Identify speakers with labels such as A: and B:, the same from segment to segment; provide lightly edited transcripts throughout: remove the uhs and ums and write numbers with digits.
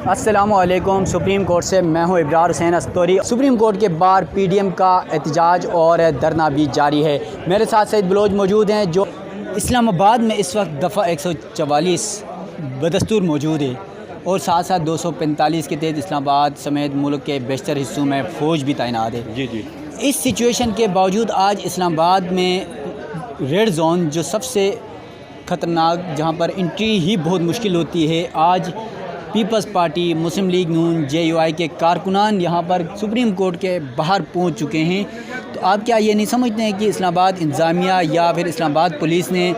A: अस्सलामुअलैकुम। Supreme court से मैं हूं इब्रार हुसैन अस्तोरी। सुप्रीम कोर्ट के बाहर पीडीएम का एहतजाज और धरना भी जारी है। मेरे साथ सईद बलोच मौजूद हैं जो इस्लामाबाद में इस वक्त दफ़ा 144 बदस्तूर मौजूद है और साथ साथ 245 के तहत इस्लामाबाद समेत मुल्क के बेशतर हिस्सों में फ़ौज भी तैनात है। जी। इस सिचुएशन के बावजूद आज इस्लामाबाद में रेड जोन जो सबसे ख़तरनाक, जहाँ पर एंट्री ही बहुत मुश्किल होती है, आज पीपल्स पार्टी, मुस्लिम लीग नून, JUI के कारकुनान यहाँ पर सुप्रीम कोर्ट के बाहर पहुँच चुके हैं। तो आप क्या ये नहीं समझते हैं कि इस्लामाबाद इंतज़ामिया या फिर इस्लामाबाद पुलिस ने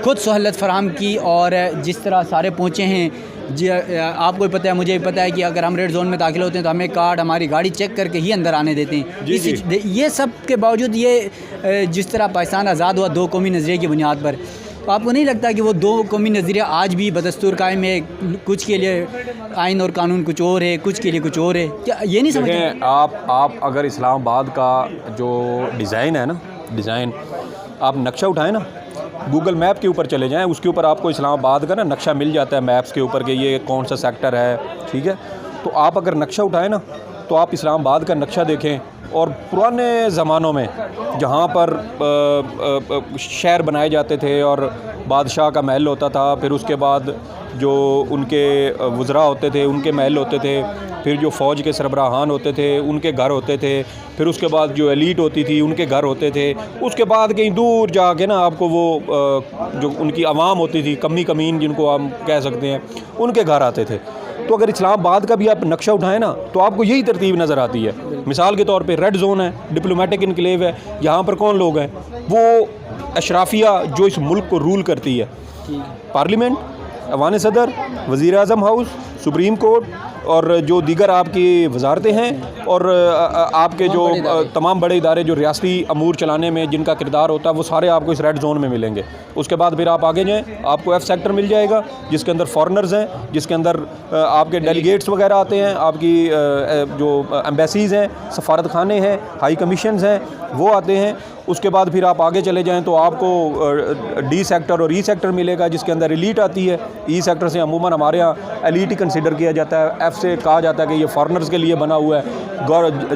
A: खुद सहूलत फराहम की और जिस तरह सारे पहुँचे हैं, जी आपको भी पता है, मुझे भी पता है कि अगर हम रेड जोन में दाखिल होते हैं तो हमें कार्ड, हमारी गाड़ी चेक करके ही अंदर आने देते हैं। ये सब के बावजूद ये जिस तरह पाकिस्तान आज़ाद हुआ 2 कौमी नज़रिए की बुनियाद पर, तो आपको नहीं लगता कि वो 2 कौमी नज़रिया आज भी बदस्तूर कायम है? कुछ के लिए आइन और कानून कुछ और है, कुछ के लिए कुछ और है। क्या ये नहीं समझते?
B: आप अगर इस्लामाबाद का जो डिज़ाइन है ना, डिज़ाइन आप नक्शा उठाएं ना, गूगल मैप के ऊपर चले जाएं, उसके ऊपर आपको इस्लामाबाद का ना नक्शा मिल जाता है मैप्स के ऊपर कि ये कौन सा सेक्टर है, ठीक है। तो आप अगर नक्शा उठाएं ना, तो आप इस्लामाबाद का नक्शा देखें और पुराने ज़मानों में जहाँ पर शहर बनाए जाते थे और बादशाह का महल होता था, फिर उसके बाद जो उनके वज़रा होते थे उनके महल होते थे, फिर जो फ़ौज के सरबराहान होते थे उनके घर होते थे, फिर उसके बाद जो एलीट होती थी उनके घर होते थे, उसके बाद कहीं दूर जाके ना आपको वो जो उनकी आवाम होती थी, कमी कमीन जिनको हम कह सकते हैं, उनके घर आते थे। तो अगर इस्लामाबाद का भी आप नक्शा उठाएं ना, तो आपको यही तरतीब नज़र आती है। मिसाल के तौर पे रेड जोन है, डिप्लोमेटिक इनक्लेव है, यहाँ पर कौन लोग हैं? वो अशराफिया जो इस मुल्क को रूल करती है, पार्लियामेंट, अवान सदर, वज़ीर आज़म हाउस, सुप्रीम कोर्ट और जो दीगर आपकी वजारतें हैं और आपके जो तमाम बड़े इदारे जो रियासती अमूर चलाने में जिनका किरदार होता है, वो सारे आपको इस रेड जोन में मिलेंगे। उसके बाद फिर आप आगे जाएँ, आपको F सेक्टर मिल जाएगा जिसके अंदर फॉरेनर्स हैं, जिसके अंदर आपके डेलीगेट्स वगैरह आते हैं, आपकी जो एम्बेसीज़ हैं, सफारत खाने हैं, हाई कमीशंस हैं, वो आते हैं। उसके बाद फिर आप आगे चले जाएं तो आपको D सेक्टर और E सेक्टर मिलेगा जिसके अंदर एलीट आती है। E सेक्टर से अमूमन हमारे यहाँ एलीट ही कंसिडर किया जाता है, F से कहा जाता है कि ये फॉरेनर्स के लिए बना हुआ है।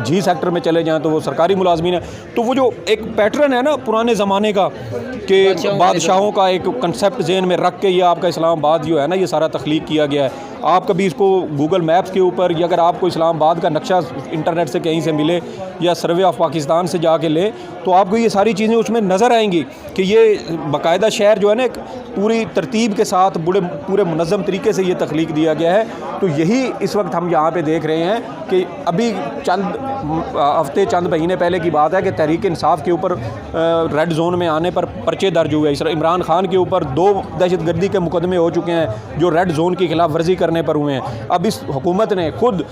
B: G सेक्टर में चले जाएं तो वो सरकारी मुलाजमीन है। तो वो जो एक पैटर्न है ना पुराने ज़माने का कि बादशाहों का एक कंसेप्ट ज़हन में रख के ये आपका इस्लामाबाद जो है ना, ये सारा तख्लीक किया गया है। आप कभी इसको गूगल मैप्स के ऊपर या अगर आपको इस्लामाबाद का नक्शा इंटरनेट से कहीं से मिले या सर्वे ऑफ पाकिस्तान से जाके ले, तो आपको ये सारी चीज़ें उसमें नज़र आएंगी कि ये बाकायदा शहर जो है ना एक पूरी तरतीब के साथ पूरे मुनज़्ज़म तरीके से ये तख्लीक दिया गया है। तो यही इस वक्त हम यहाँ पे देख रहे हैं कि अभी चंद महीने पहले की बात है कि तहरीक इंसाफ के ऊपर रेड जोन में आने पर पर्चे दर्ज हुए। इमरान खान के ऊपर 2 दहशतगर्दी के मुकदमे हो चुके हैं जो रेड जोन की खिलाफ वर्जी करने पर हुए हैं। अब इस हुकूमत ने खुद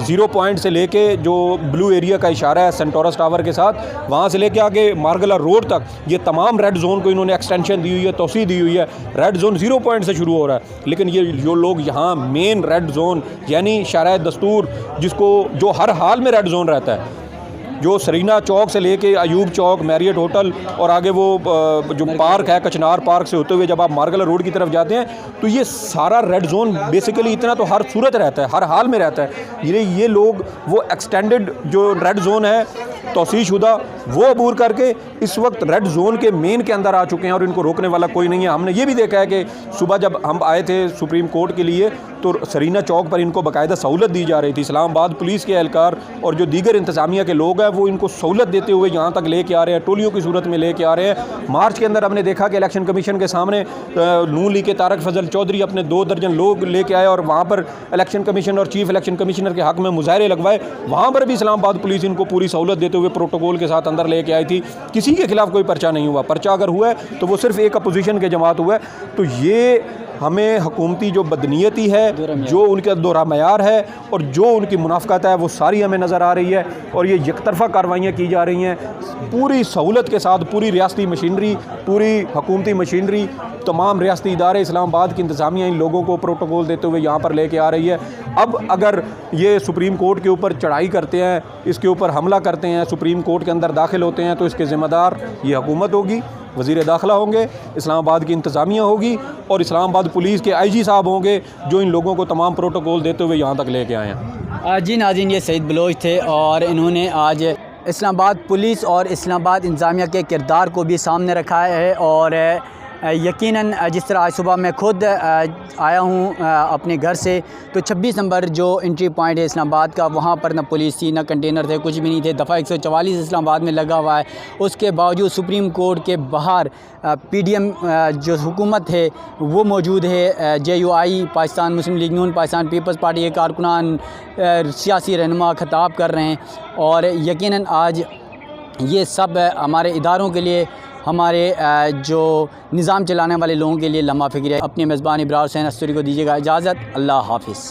B: 0 पॉइंट से लेके जो ब्लू एरिया का इशारा है सेंटोरस टावर के साथ, वहाँ से लेके आगे मारगला रोड तक ये तमाम रेड जोन को इन्होंने एक्सटेंशन दी हुई है, तोसी दी हुई है। रेड जोन 0 पॉइंट से शुरू हो रहा है, लेकिन ये जो लोग यहाँ मेन रेड जोन यानी शराय दस्तूर जिसको जो हर हाल में रेड जोन रहता है, जो सरीना चौक से लेके अयूब चौक, मैरियट होटल और आगे वो जो पार्क है कचनार पार्क से होते हुए जब आप मारगला रोड की तरफ जाते हैं, तो ये सारा रेड जोन बेसिकली इतना तो हर सूरत रहता है, हर हाल में रहता है। ये लोग वो एक्सटेंडेड जो रेड जोन है तौसीह शुदा वो अबूर करके इस वक्त रेड जोन के मेन के अंदर आ चुके हैं और इनको रोकने वाला कोई नहीं है। हमने ये भी देखा है कि सुबह जब हम आए थे सुप्रीम कोर्ट के लिए तो सरीना चौक पर इनको बाकायदा सहूलत दी जा रही थी। इस्लामाबाद पुलिस के एहलकार और जो दीगर इंतज़ामिया के लोग हैं वो इनको सहूलत देते हुए यहाँ तक लेके आ रहे हैं, टोलियों की सूरत में लेके आ रहे हैं। मार्च के अंदर हमने देखा कि इलेक्शन कमीशन के सामने नून लीग के तारक फजल चौधरी अपने 2 दर्जन लोग लेके आए और वहाँ पर इलेक्शन कमीशन और चीफ इलेक्शन कमिश्नर के हक़ में मुजाहरे लगवाए। वहाँ पर भी इस्लामाबाद पुलिस इनको पूरी सहूलत देते हुए प्रोटोकॉल के साथ अंदर लेके आई थी। किसी के खिलाफ कोई पर्चा नहीं हुआ, पर्चा अगर हुआ है तो वो सिर्फ एक अपोजिशन के जमात हुआ है। तो ये हमें हुकूमती जो बदनीयती है, जो उनका दोहरा मयार है और जो उनकी मुनाफ़क़त है वो सारी हमें नज़र आ रही है। और ये यकतरफ़ा कार्रवाइयाँ की जा रही हैं पूरी सहूलत के साथ। पूरी रियासती मशीनरी, पूरी हुकूमती मशीनरी, तमाम रियासती इदारे, इस्लामाबाद की इंतज़ामिया इन लोगों को प्रोटोकॉल देते हुए यहाँ पर लेके आ रही है। अब अगर ये सुप्रीम कोर्ट के ऊपर चढ़ाई करते हैं, इसके ऊपर हमला करते हैं, सुप्रीम कोर्ट के अंदर दाखिल होते हैं, तो इसके ज़िम्मेदार ये हुकूमत होगी, वज़ीर दाखिला होंगे, इस्लामाबाद की इंतज़ामिया होगी और इस्लामाबाद पुलिस के IG साहब होंगे जो इन लोगों को तमाम प्रोटोकॉल देते हुए यहाँ तक लेके आए हैं।
A: जी नाज़रीन, ये सईद बलोच थे और इन्होंने आज इस्लामाबाद पुलिस और इस्लामाबाद इंतज़ामिया के किरदार को भी सामने रखा है। और यकीनन जिस तरह आज सुबह मैं खुद आया हूँ अपने घर से, तो 26 नंबर जो एंट्री पॉइंट है इस्लामाबाद का, वहाँ पर ना पुलिस थी, ना कंटेनर थे, कुछ भी नहीं थे। दफ़ा 144 इस्लामाबाद में लगा हुआ है। उसके बावजूद सुप्रीम कोर्ट के बाहर PDM जो हुकूमत है वो मौजूद है। JUI पाकिस्तान मुस्लिम लीग नून, पाकिस्तान पीपल्स पार्टी के कारकुनान, सियासी रहनुमा खिताब कर रहे हैं। और यकीनन आज ये सब हमारे इदारों के लिए, हमारे जो निज़ाम चलाने वाले लोगों के लिए लम्हा फ़िक्र है। अपने मेज़बान इब्रार हुसैन अस्तूरी को दीजिएगा इजाज़त। अल्लाह हाफ़िज़।